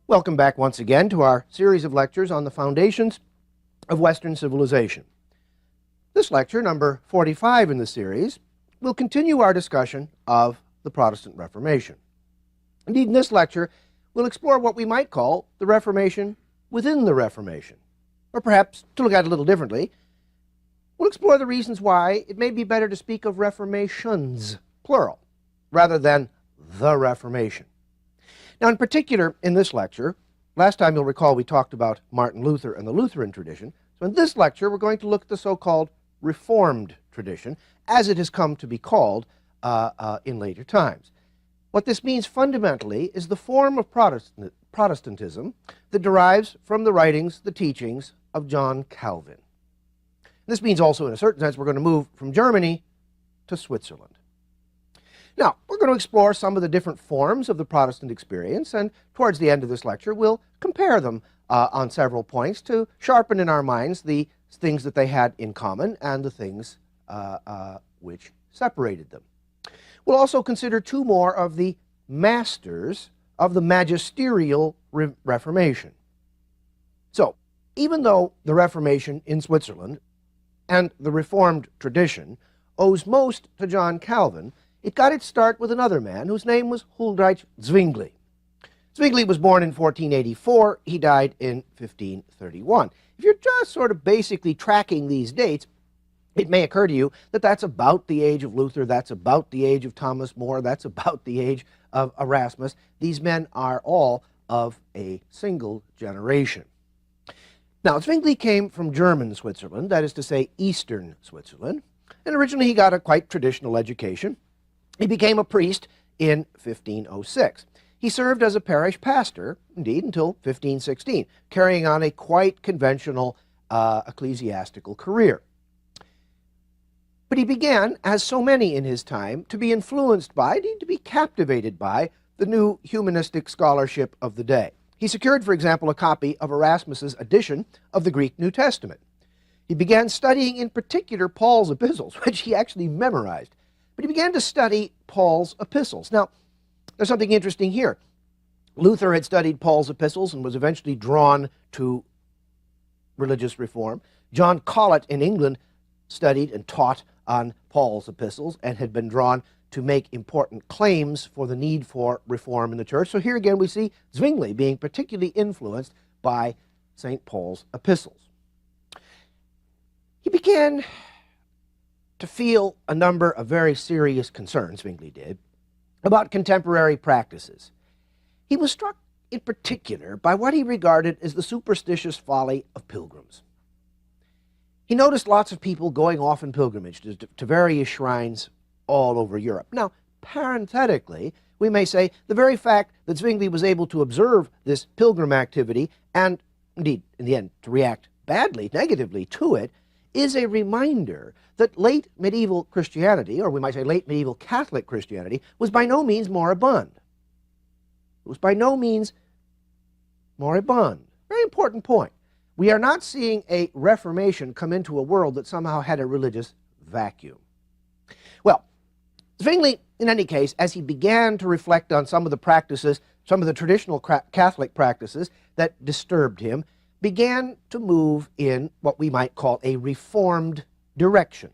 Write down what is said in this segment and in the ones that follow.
Welcome back once again to our series of lectures on the foundations of Western civilization. This lecture, number 45 in the series, will continue our discussion of the Protestant Reformation. Indeed, in this lecture, we'll explore what we might call the Reformation within the Reformation. Or perhaps, to look at it a little differently, we'll explore the reasons why it may be better to speak of reformations, plural, rather than the Reformation. Now, in particular, in this lecture, last time you'll recall we talked about Martin Luther and the Lutheran tradition. So in this lecture, we're going to look at the so-called Reformed tradition, as it has come to be called in later times. What this means fundamentally is the form of Protestantism that derives from the writings, the teachings of John Calvin. This means also, in a certain sense, we're going to move from Germany to Switzerland. Now, we're going to explore some of the different forms of the Protestant experience, and towards the end of this lecture, we'll compare them on several points to sharpen in our minds the things that they had in common and the things which separated them. We'll also consider two more of the masters of the magisterial Reformation. So, even though the Reformation in Switzerland and the Reformed tradition owes most to John Calvin, it got its start with another man whose name was Huldreich Zwingli. Zwingli was born in 1484. He died in 1531. If you're just sort of basically tracking these dates, it may occur to you that that's about the age of Luther, that's about the age of Thomas More, that's about the age of Erasmus. These men are all of a single generation. Now, Zwingli came from German Switzerland, that is to say, Eastern Switzerland, and originally he got a quite traditional education. He became a priest in 1506. He served as a parish pastor, indeed, until 1516, carrying on a quite conventional ecclesiastical career. But he began, as so many in his time, to be influenced by, indeed to be captivated by, the new humanistic scholarship of the day. He secured, for example, a copy of Erasmus's edition of the Greek New Testament. He began studying in particular Paul's epistles, which he actually memorized. But he began to study Paul's epistles. Now, there's something interesting here. Luther had studied Paul's epistles and was eventually drawn to religious reform. John Colet in England studied and taught on Paul's epistles and had been drawn to make important claims for the need for reform in the church. So here again we see Zwingli being particularly influenced by St. Paul's epistles. He began to feel a number of very serious concerns, Zwingli did, about contemporary practices. He was struck in particular by what he regarded as the superstitious folly of pilgrims. He noticed lots of people going off in pilgrimage to various shrines all over Europe. Now, parenthetically, we may say the very fact that Zwingli was able to observe this pilgrim activity and, indeed, in the end, to react badly, negatively to it, is a reminder that late medieval Christianity, or we might say late medieval Catholic Christianity, was by no means moribund. It was by no means moribund. Very important point. We are not seeing a Reformation come into a world that somehow had a religious vacuum. Well, Zwingli, in any case, as he began to reflect on some of the practices, some of the traditional Catholic practices that disturbed him, began to move in what we might call a reformed direction.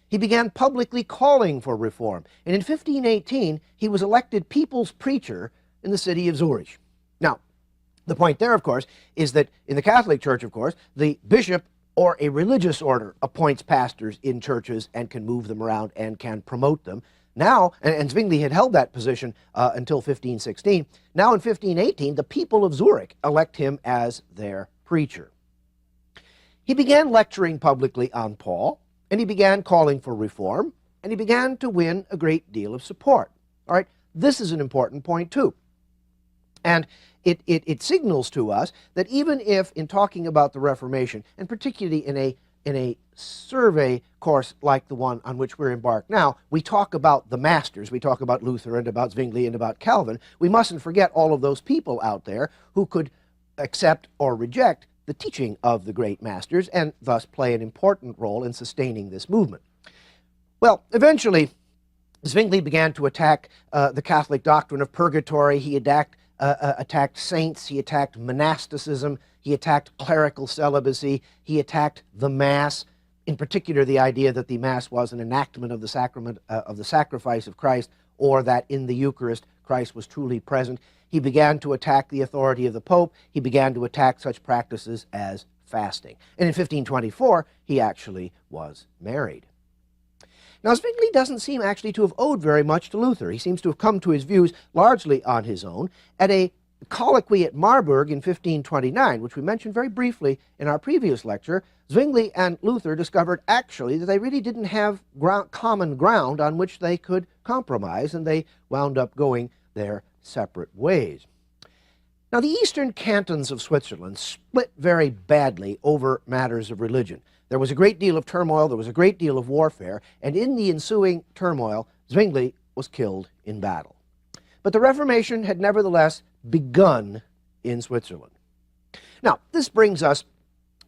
He began publicly calling for reform, and in 1518 he was elected people's preacher in the city of Zurich. Now, the point there, of course, is that in the Catholic Church, of course, the bishop or a religious order appoints pastors in churches and can move them around and can promote them. Now, and Zwingli had held that position until 1516, now in 1518, the people of Zurich elect him as their preacher. He began lecturing publicly on Paul, and he began calling for reform, and he began to win a great deal of support. All right, this is an important point too. And it signals to us that even if in talking about the Reformation, and particularly in a survey course like the one on which we're embarked now, we talk about the masters, we talk about Luther and about Zwingli and about Calvin, we mustn't forget all of those people out there who could accept or reject the teaching of the great masters and thus play an important role in sustaining this movement. Well, eventually, Zwingli began to attack the Catholic doctrine of purgatory. He attacked saints, he attacked monasticism, he attacked clerical celibacy, he attacked the Mass, in particular the idea that the Mass was an enactment of the sacrament of the sacrifice of Christ, or that in the Eucharist Christ was truly present. He began to attack the authority of the Pope. He began to attack such practices as fasting. And in 1524, he actually was married. Now, Zwingli doesn't seem actually to have owed very much to Luther. He seems to have come to his views largely on his own. At a colloquy at Marburg in 1529, which we mentioned very briefly in our previous lecture, Zwingli and Luther discovered actually that they really didn't have common ground on which they could compromise, and they wound up going their separate ways. Now, the eastern cantons of Switzerland split very badly over matters of religion. There was a great deal of turmoil, there was a great deal of warfare, and in the ensuing turmoil, Zwingli was killed in battle. But the Reformation had nevertheless begun in Switzerland. Now, this brings us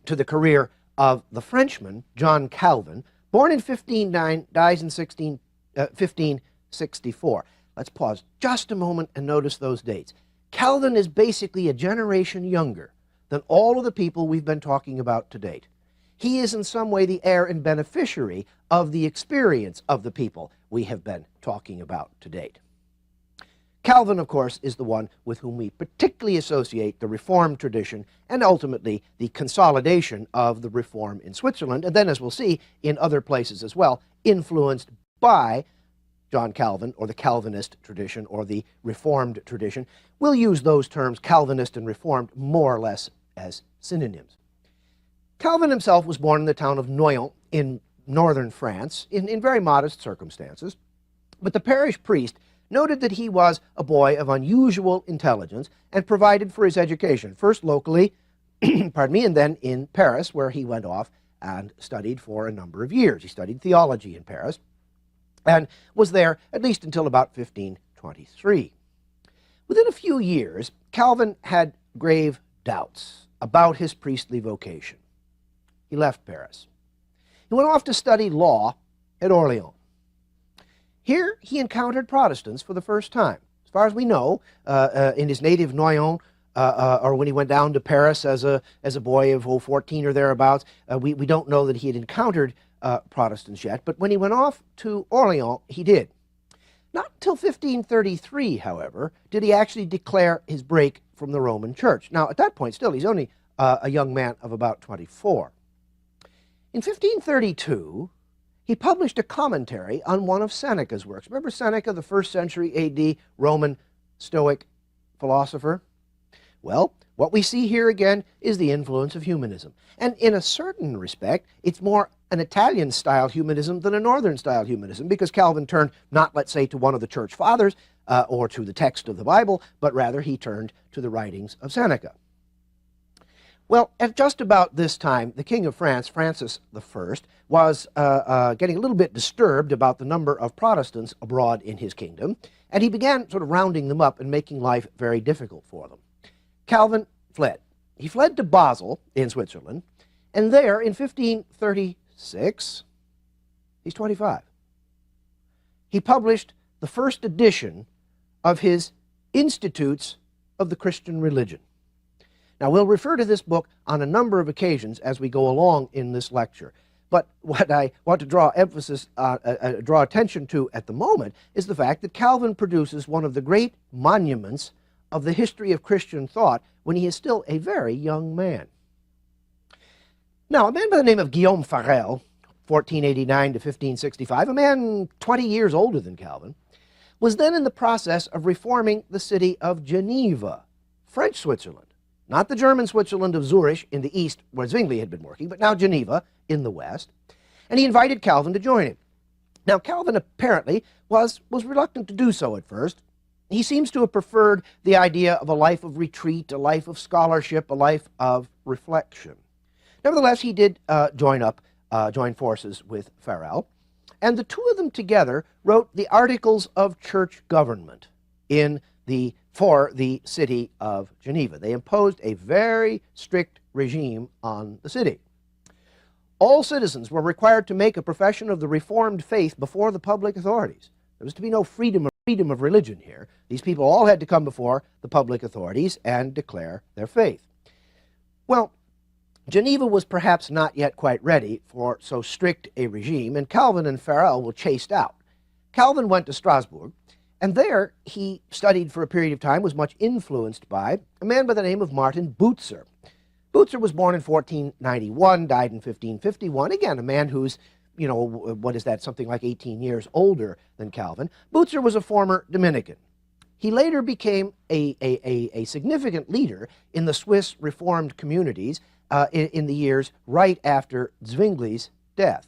to the career of the Frenchman, John Calvin, born in 1509, dies in 1564. Let's pause just a moment and notice those dates. Calvin is basically a generation younger than all of the people we've been talking about to date. He is in some way the heir and beneficiary of the experience of the people we have been talking about to date. Calvin, of course, is the one with whom we particularly associate the Reformed tradition and ultimately the consolidation of the Reform in Switzerland, and then, as we'll see, in other places as well, influenced by John Calvin, or the Calvinist tradition, or the Reformed tradition. We'll use those terms, Calvinist and Reformed, more or less as synonyms. Calvin himself was born in the town of Noyon in northern France in very modest circumstances, but the parish priest noted that he was a boy of unusual intelligence and provided for his education, first locally, pardon me, and then in Paris, where he went off and studied for a number of years. He studied theology in Paris and was there at least until about 1523. Within a few years, Calvin had grave doubts about his priestly vocation. He left Paris. He went off to study law at Orleans. Here he encountered Protestants for the first time. As far as we know, in his native Noyon, or when he went down to Paris as a boy of 14 or thereabouts, we don't know that he had encountered Protestants yet, but when he went off to Orleans, he did. Not until 1533, however, did he actually declare his break from the Roman Church. Now, at that point, still, he's only a young man of about 24. In 1532, he published a commentary on one of Seneca's works. Remember Seneca, the 1st century A.D. Roman Stoic philosopher? Well, what we see here again is the influence of humanism. And in a certain respect, it's more an Italian-style humanism than a Northern-style humanism, because Calvin turned not, let's say, to one of the church fathers or to the text of the Bible, but rather he turned to the writings of Seneca. Well, at just about this time, the King of France, Francis I, was getting a little bit disturbed about the number of Protestants abroad in his kingdom, and he began sort of rounding them up and making life very difficult for them. Calvin fled. He fled to Basel in Switzerland, and there in 1536, he's 25, he published the first edition of his Institutes of the Christian Religion. Now, we'll refer to this book on a number of occasions as we go along in this lecture. But what I want to draw attention to at the moment is the fact that Calvin produces one of the great monuments of the history of Christian thought when he is still a very young man. Now, a man by the name of Guillaume Farel, 1489 to 1565, a man 20 years older than Calvin, was then in the process of reforming the city of Geneva, French Switzerland. Not the German Switzerland of Zurich in the east, where Zwingli had been working, but now Geneva in the west. And he invited Calvin to join him. Now, Calvin apparently was reluctant to do so at first. He seems to have preferred the idea of a life of retreat, a life of scholarship, a life of reflection. Nevertheless, he did join forces with Farel, and the two of them together wrote the Articles of Church Government for the city of Geneva. They imposed a very strict regime on the city. All citizens were required to make a profession of the Reformed faith before the public authorities. There was to be no freedom of freedom of religion here. These people all had to come before the public authorities and declare their faith. Well, Geneva was perhaps not yet quite ready for so strict a regime, and Calvin and Farel were chased out. Calvin went to Strasbourg, and there he studied for a period of time, was much influenced by a man by the name of Martin Bucer. Bucer was born in 1491, died in 1551. Again, a man who's, what is that, something like 18 years older than Calvin. Bucer was a former Dominican. He later became a significant leader in the Swiss Reformed communities in the years right after Zwingli's death.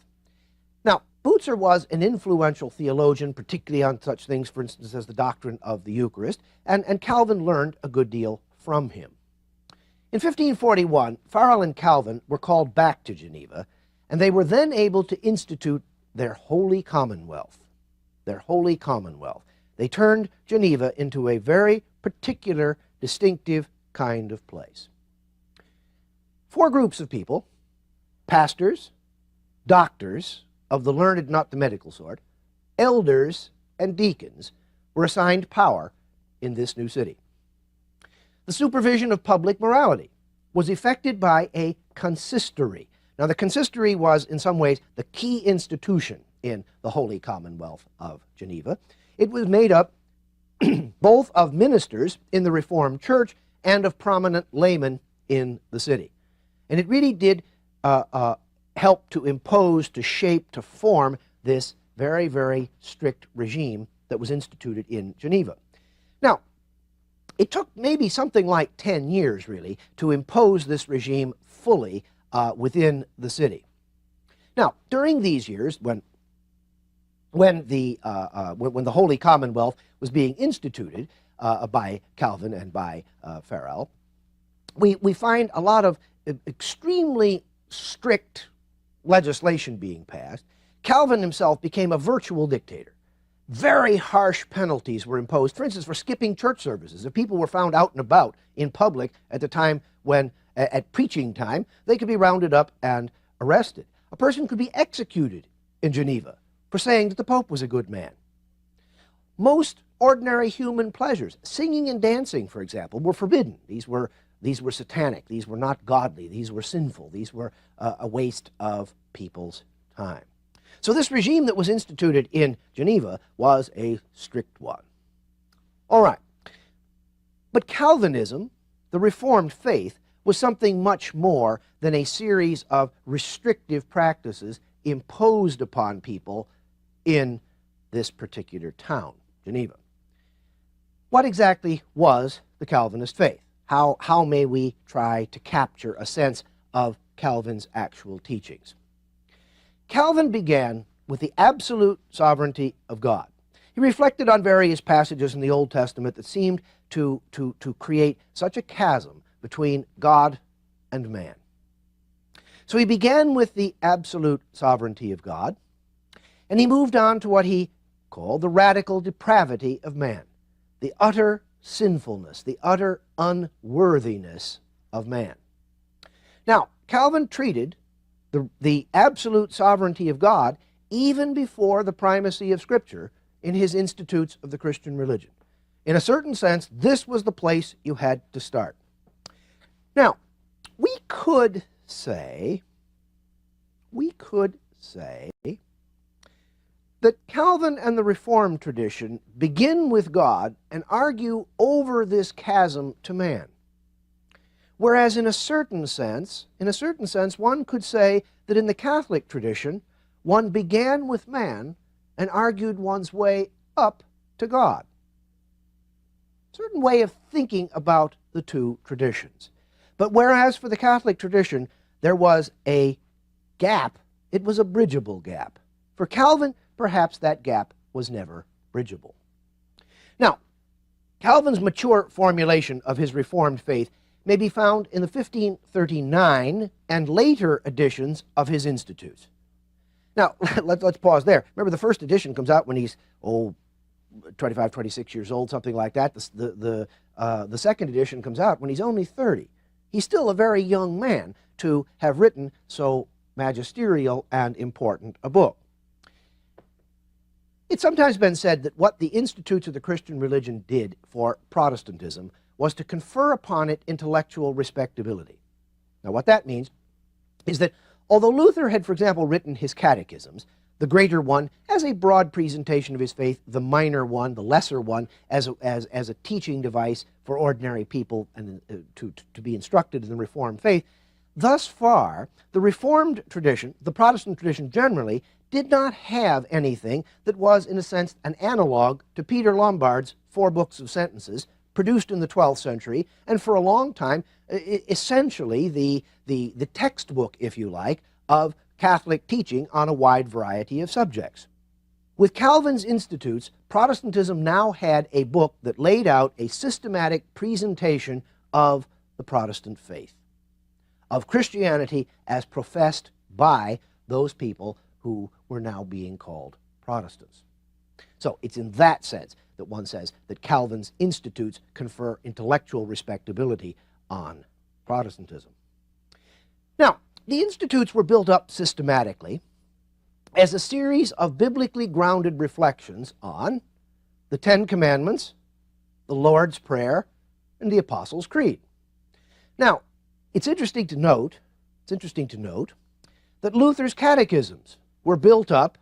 Now, Bucer was an influential theologian, particularly on such things, for instance, as the doctrine of the Eucharist, and Calvin learned a good deal from him. In 1541, Farel and Calvin were called back to Geneva, and they were then able to institute their Holy Commonwealth. Their Holy Commonwealth. They turned Geneva into a very particular, distinctive kind of place. 4 groups of people, pastors, doctors of the learned, not the medical sort, elders, and deacons, were assigned power in this new city. The supervision of public morality was effected by a consistory. Now, the consistory was, in some ways, the key institution in the Holy Commonwealth of Geneva. It was made up both of ministers in the Reformed Church and of prominent laymen in the city. And it really did help to impose, to shape, to form this very, very strict regime that was instituted in Geneva. Now, it took maybe something like 10 years, really, to impose this regime fully within the city. Now, during these years, when the Holy Commonwealth was being instituted by Calvin and by Farel, we find a lot of extremely strict legislation being passed. Calvin himself became a virtual dictator. Very harsh penalties were imposed, for instance, for skipping church services. If people were found out and about in public at the time when, at preaching time, they could be rounded up and arrested. A person could be executed in Geneva for saying that the Pope was a good man. Most ordinary human pleasures, singing and dancing, for example, were forbidden. These were satanic. These were not godly. These were sinful. These were a waste of people's time. So this regime that was instituted in Geneva was a strict one. All right. But Calvinism, the Reformed faith, was something much more than a series of restrictive practices imposed upon people in this particular town, Geneva. What exactly was the Calvinist faith? How may we try to capture a sense of Calvin's actual teachings? Calvin began with the absolute sovereignty of God. He reflected on various passages in the Old Testament that seemed to create such a chasm between God and man. So he began with the absolute sovereignty of God, and he moved on to what he called the radical depravity of man, the utter sinfulness, the utter unworthiness of man. Now, Calvin treated the absolute sovereignty of God even before the primacy of Scripture in his Institutes of the Christian Religion. In a certain sense, this was the place you had to start. Now, we could say that Calvin and the Reformed tradition begin with God and argue over this chasm to man. Whereas in a certain sense, one could say that in the Catholic tradition, one began with man and argued one's way up to God. A certain way of thinking about the two traditions. But whereas for the Catholic tradition, there was a gap, it was a bridgeable gap. For Calvin, perhaps that gap was never bridgeable. Now, Calvin's mature formulation of his Reformed faith may be found in the 1539 and later editions of his Institutes. Now, let's pause there. Remember, the first edition comes out when he's, 25, 26 years old, something like that. The second edition comes out when he's only 30. He's still a very young man to have written so magisterial and important a book. It's sometimes been said that what the institutes of the Christian religion did for Protestantism was to confer upon it intellectual respectability. Now, what that means is that although Luther had, for example, written his catechisms, the greater one as a broad presentation of his faith, the minor one, the lesser one, as a teaching device for ordinary people and to be instructed in the Reformed faith, thus far, the Reformed tradition, the Protestant tradition generally, did not have anything that was, in a sense, an analog to Peter Lombard's 4 books of sentences, produced in the 12th century, and for a long time, essentially the textbook, if you like, of Catholic teaching on a wide variety of subjects. With Calvin's Institutes, Protestantism now had a book that laid out a systematic presentation of the Protestant faith, of Christianity as professed by those people who were now being called Protestants. So it's in that sense that one says that Calvin's Institutes confer intellectual respectability on Protestantism. Now, the Institutes were built up systematically as a series of biblically grounded reflections on the 10 Commandments, the Lord's Prayer, and the Apostles' Creed. Now, it's interesting to note that Luther's catechisms were built up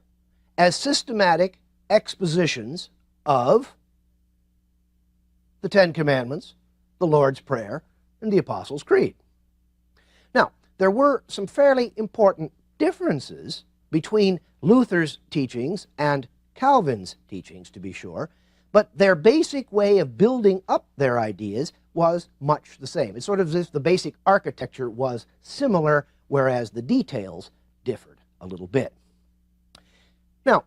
as systematic expositions of the 10 Commandments, the Lord's Prayer, and the Apostles' Creed. Now, there were some fairly important differences between Luther's teachings and Calvin's teachings, to be sure, but their basic way of building up their ideas was much the same. It's sort of as if the basic architecture was similar, whereas the details differed a little bit. Now,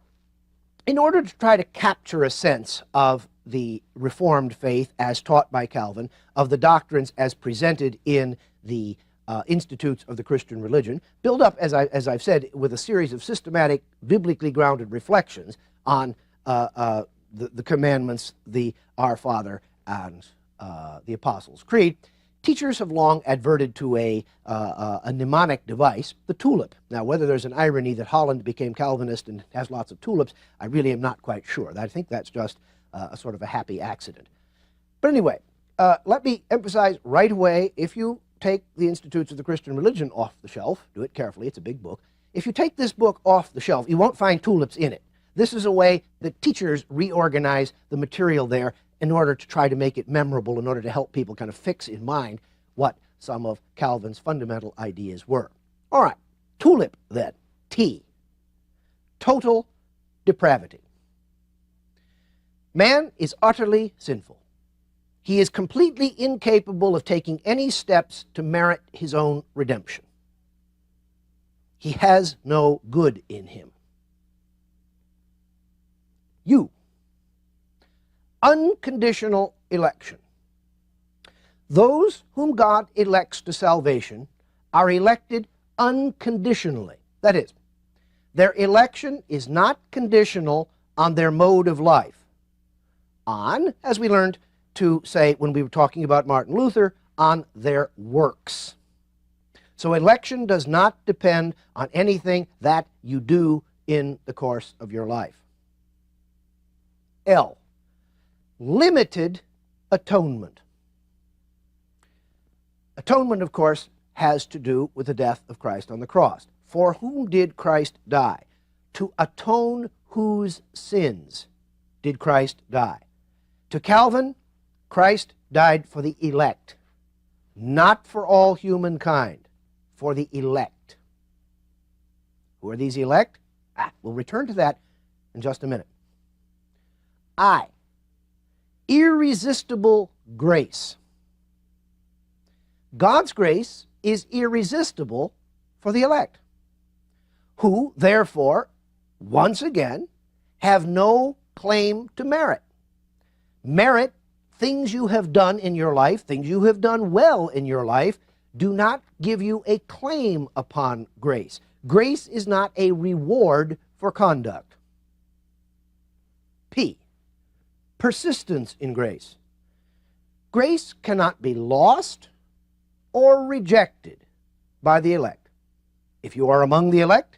in order to try to capture a sense of the Reformed faith as taught by Calvin, of the doctrines as presented in the Institutes of the Christian religion, build up, as I've said, with a series of systematic, biblically grounded reflections on the commandments, the Our Father, and the Apostles' Creed. Teachers have long adverted to a mnemonic device, the tulip. Now, whether there's an irony that Holland became Calvinist and has lots of tulips, I really am not quite sure. I think that's just a sort of a happy accident. But anyway, let me emphasize right away, if you take the Institutes of the Christian Religion off the shelf, do it carefully, it's a big book. If you take this book off the shelf, you won't find tulips in it. This is a way that teachers reorganize the material there in order to try to make it memorable, in order to help people kind of fix in mind what some of Calvin's fundamental ideas were. All right, tulip then, T, total depravity. Man is utterly sinful. He is completely incapable of taking any steps to merit his own redemption. He has no good in him. U, unconditional election. Those whom God elects to salvation are elected unconditionally. That is, their election is not conditional on their mode of life. On, as we learned to say when we were talking about Martin Luther, on their works. So election does not depend on anything that you do in the course of your life. L, limited atonement. Atonement, of course, has to do with the death of Christ on the cross. For whom did Christ die? To atone whose sins did Christ die? To Calvin, Christ died for the elect, not for all humankind, for the elect. Who are these elect? We'll return to that in just a minute. I, irresistible grace. God's grace is irresistible for the elect, who, therefore, once again, have no claim to merit. Merit, things you have done in your life, things you have done well in your life, do not give you a claim upon grace. Grace is not a reward for conduct. P, persistence in grace. Grace cannot be lost or rejected by the elect. If you are among the elect,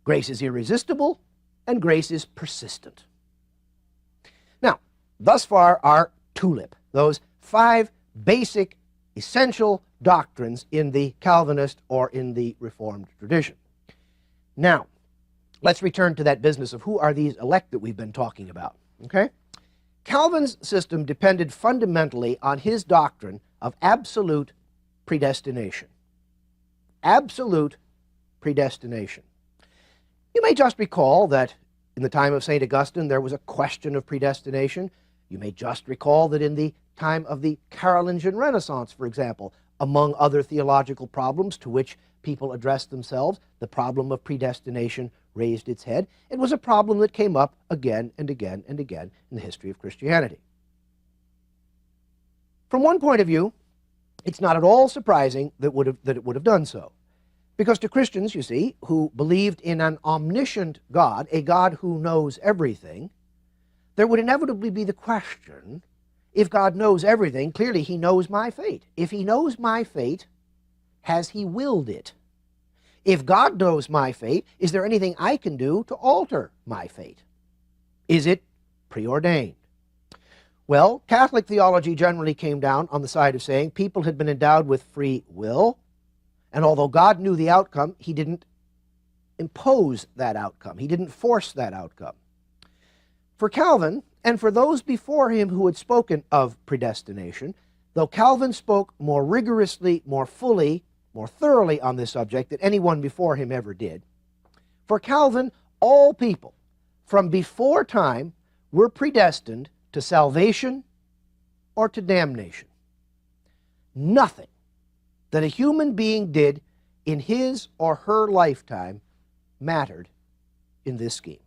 grace is irresistible and grace is persistent. Now, thus far our tulip, those 5 basic, essential doctrines in the Calvinist or in the Reformed tradition. Now, let's return to that business of who are these elect that we've been talking about, okay? Calvin's system depended fundamentally on his doctrine of absolute predestination. Absolute predestination. You may just recall that in the time of St. Augustine there was a question of predestination. You may just recall that in the time of the Carolingian Renaissance, for example, among other theological problems to which people addressed themselves, the problem of predestination raised its head. It was a problem that came up again and again and again in the history of Christianity. From one point of view, it's not at all surprising that it would have done so. Because to Christians, you see, who believed in an omniscient God, a God who knows everything, there would inevitably be the question, if God knows everything, clearly he knows my fate. If he knows my fate, has he willed it? If God knows my fate, is there anything I can do to alter my fate? Is it preordained? Well, Catholic theology generally came down on the side of saying people had been endowed with free will, and although God knew the outcome, he didn't impose that outcome. He didn't force that outcome. For Calvin, and for those before him who had spoken of predestination, though Calvin spoke more rigorously, more fully, more thoroughly on this subject than anyone before him ever did, for Calvin, all people from before time were predestined to salvation or to damnation. Nothing that a human being did in his or her lifetime mattered in this scheme.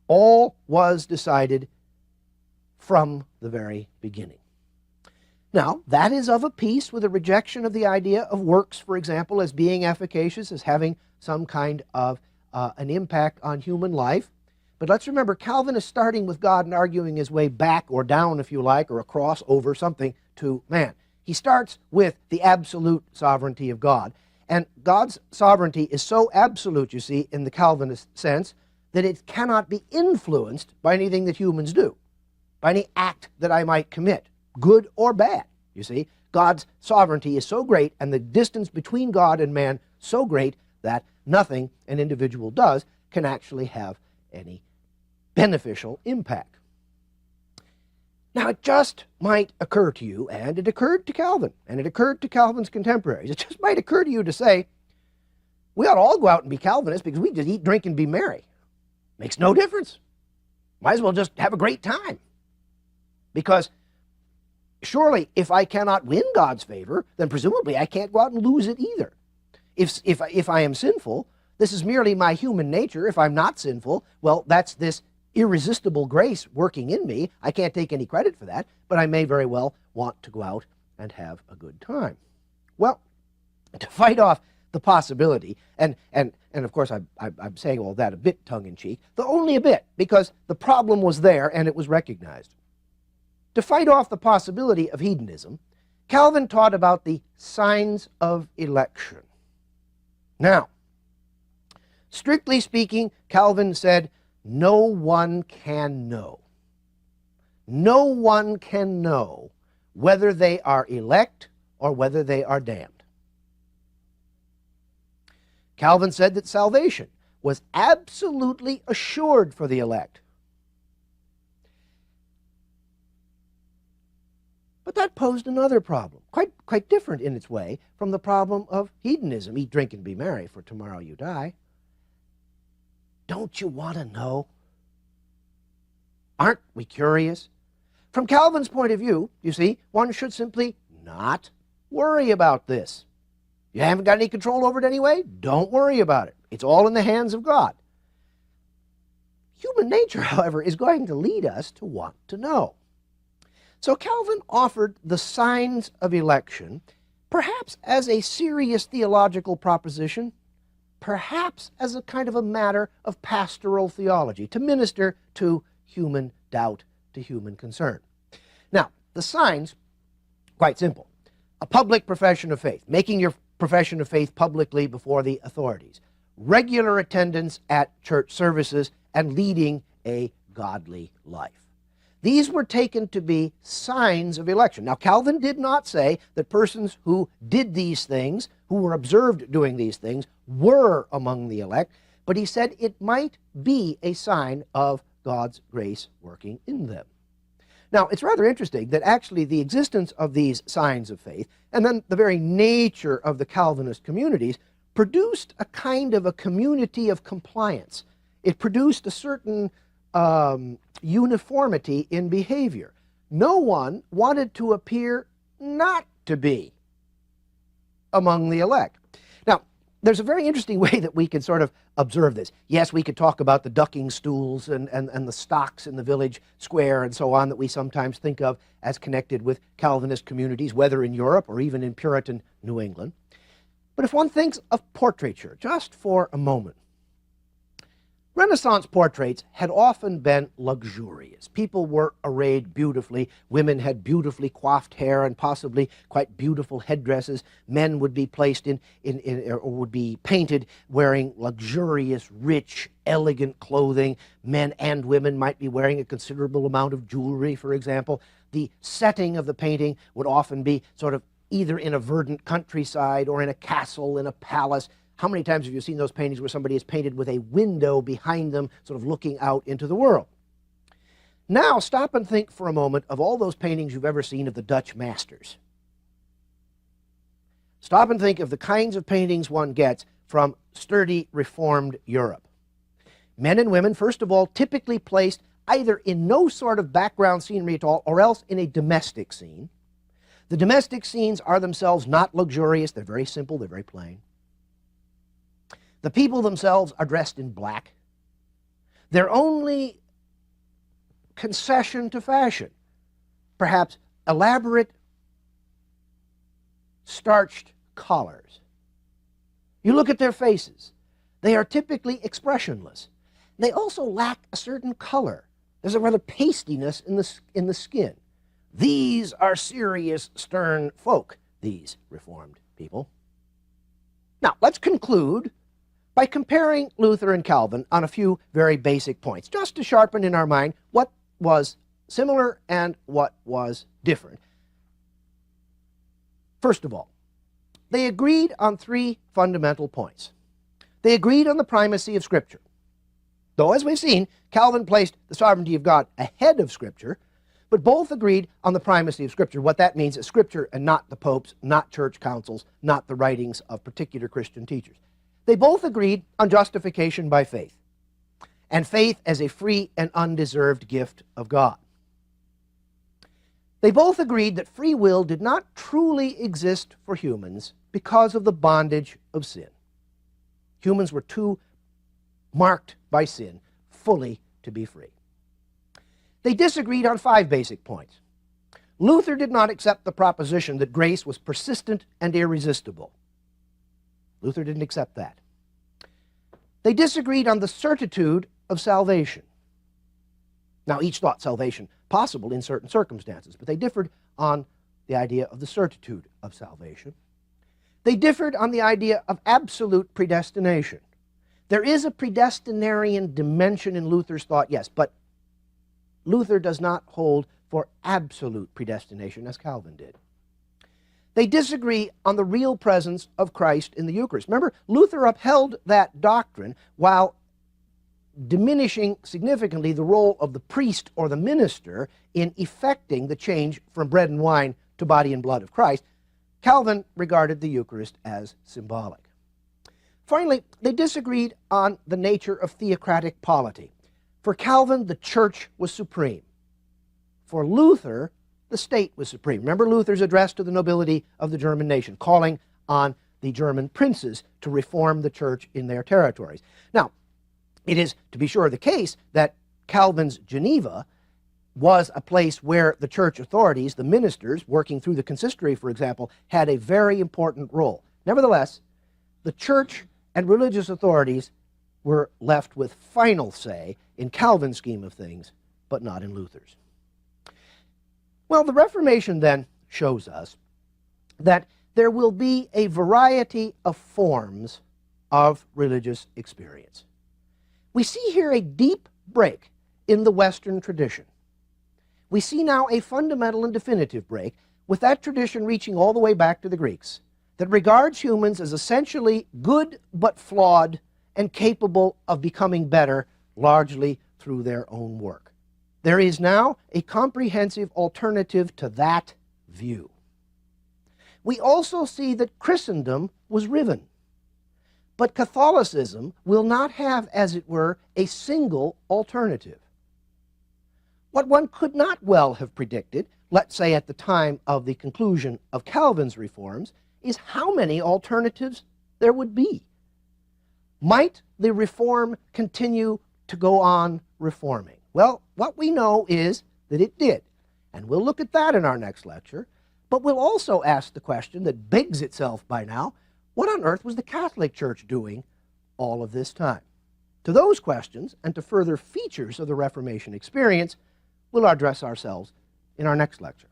All was decided from the very beginning. Now, that is of a piece with a rejection of the idea of works, for example, as being efficacious, as having some kind of an impact on human life. But let's remember, Calvin is starting with God and arguing his way back or down, if you like, or across over something to man. He starts with the absolute sovereignty of God. And God's sovereignty is so absolute, you see, in the Calvinist sense, that it cannot be influenced by anything that humans do, by any act that I might commit, good or bad, you see. God's sovereignty is so great, and the distance between God and man so great, that nothing an individual does can actually have any beneficial impact. Now, it just might occur to you, and it occurred to Calvin, and it occurred to Calvin's contemporaries, it just might occur to you to say, we ought to all go out and be Calvinists because we just eat, drink, and be merry. Makes no difference. Might as well just have a great time. Because surely, if I cannot win God's favor, then presumably I can't go out and lose it either. If I am sinful, this is merely my human nature. If I'm not sinful, well, that's this irresistible grace working in me. I can't take any credit for that, but I may very well want to go out and have a good time. Well, to fight off the possibility, and of course I'm saying all that a bit tongue-in-cheek, though only a bit, because the problem was there and it was recognized. To fight off the possibility of hedonism, Calvin taught about the signs of election. Now, strictly speaking, Calvin said, no one can know. No one can know whether they are elect or whether they are damned. Calvin said that salvation was absolutely assured for the elect. But that posed another problem, quite different in its way from the problem of hedonism. Eat, drink, and be merry, for tomorrow you die. Don't you want to know? Aren't we curious? From Calvin's point of view, you see, one should simply not worry about this. You haven't got any control over it anyway? Don't worry about it. It's all in the hands of God. Human nature, however, is going to lead us to want to know. So Calvin offered the signs of election, perhaps as a serious theological proposition, perhaps as a kind of a matter of pastoral theology, to minister to human doubt, to human concern. Now, the signs, quite simple. A public profession of faith, making your profession of faith publicly before the authorities. regular attendance at church services, and leading a godly life. These were taken to be signs of election. Now, Calvin did not say that persons who did these things, who were observed doing these things, were among the elect, but he said it might be a sign of God's grace working in them. Now, it's rather interesting that actually the existence of these signs of faith, and then the very nature of the Calvinist communities, produced a kind of a community of compliance. It produced a certain uniformity in behavior. No one wanted to appear not to be among the elect. Now, there's a very interesting way that we can sort of observe this. Yes, we could talk about the ducking stools and the stocks in the village square and so on that we sometimes think of as connected with Calvinist communities, whether in Europe or even in Puritan New England. But if one thinks of portraiture just for a moment, Renaissance portraits had often been luxurious. People were arrayed beautifully. Women had beautifully coiffed hair and possibly quite beautiful headdresses. Men would be placed or would be painted wearing luxurious, rich, elegant clothing. Men and women might be wearing a considerable amount of jewelry, for example. The setting of the painting would often be sort of either in a verdant countryside or in a castle, in a palace. How many times have you seen those paintings where somebody is painted with a window behind them, sort of looking out into the world? Now, stop and think for a moment of all those paintings you've ever seen of the Dutch masters. Stop and think of the kinds of paintings one gets from sturdy, reformed Europe. Men and women, first of all, typically placed either in no sort of background scenery at all, or else in a domestic scene. The domestic scenes are themselves not luxurious. They're very simple. They're very plain. The people themselves are dressed in black. Their only concession to fashion, perhaps elaborate starched collars. You look at their faces. They are typically expressionless. They also lack a certain color. There's a rather pastiness in the skin. These are serious, stern folk, these Reformed people. Now, let's conclude by comparing Luther and Calvin on a few very basic points, just to sharpen in our mind what was similar and what was different. First of all, they agreed on three fundamental points. They agreed on the primacy of Scripture. Though, as we've seen, Calvin placed the sovereignty of God ahead of Scripture, but both agreed on the primacy of Scripture. What that means is Scripture and not the popes, not church councils, not the writings of particular Christian teachers. They both agreed on justification by faith, and faith as a free and undeserved gift of God. They both agreed that free will did not truly exist for humans because of the bondage of sin. Humans were too marked by sin fully to be free. They disagreed on five basic points. Luther did not accept the proposition that grace was persistent and irresistible. Luther didn't accept that. They disagreed on the certitude of salvation. Now, each thought salvation possible in certain circumstances, but they differed on the idea of the certitude of salvation. They differed on the idea of absolute predestination. There is a predestinarian dimension in Luther's thought, yes, but Luther does not hold for absolute predestination as Calvin did. They disagree on the real presence of Christ in the Eucharist. Remember, Luther upheld that doctrine while diminishing significantly the role of the priest or the minister in effecting the change from bread and wine to body and blood of Christ. Calvin regarded the Eucharist as symbolic. Finally, they disagreed on the nature of theocratic polity. For Calvin, the church was supreme. For Luther, the state was supreme. Remember Luther's address to the nobility of the German nation, calling on the German princes to reform the church in their territories. Now, it is, to be sure, the case that Calvin's Geneva was a place where the church authorities, the ministers, working through the consistory, for example, had a very important role. Nevertheless, the church and religious authorities were left with final say in Calvin's scheme of things, but not in Luther's. Well, the Reformation then shows us that there will be a variety of forms of religious experience. We see here a deep break in the Western tradition. We see now a fundamental and definitive break, with that tradition reaching all the way back to the Greeks, that regards humans as essentially good but flawed and capable of becoming better largely through their own work. There is now a comprehensive alternative to that view. We also see that Christendom was riven. But Catholicism will not have, as it were, a single alternative. What one could not well have predicted, let's say at the time of the conclusion of Calvin's reforms, is how many alternatives there would be. Might the reform continue to go on reforming? Well, what we know is that it did, and we'll look at that in our next lecture, but we'll also ask the question that begs itself by now: what on earth was the Catholic Church doing all of this time? To those questions, and to further features of the Reformation experience, we'll address ourselves in our next lecture.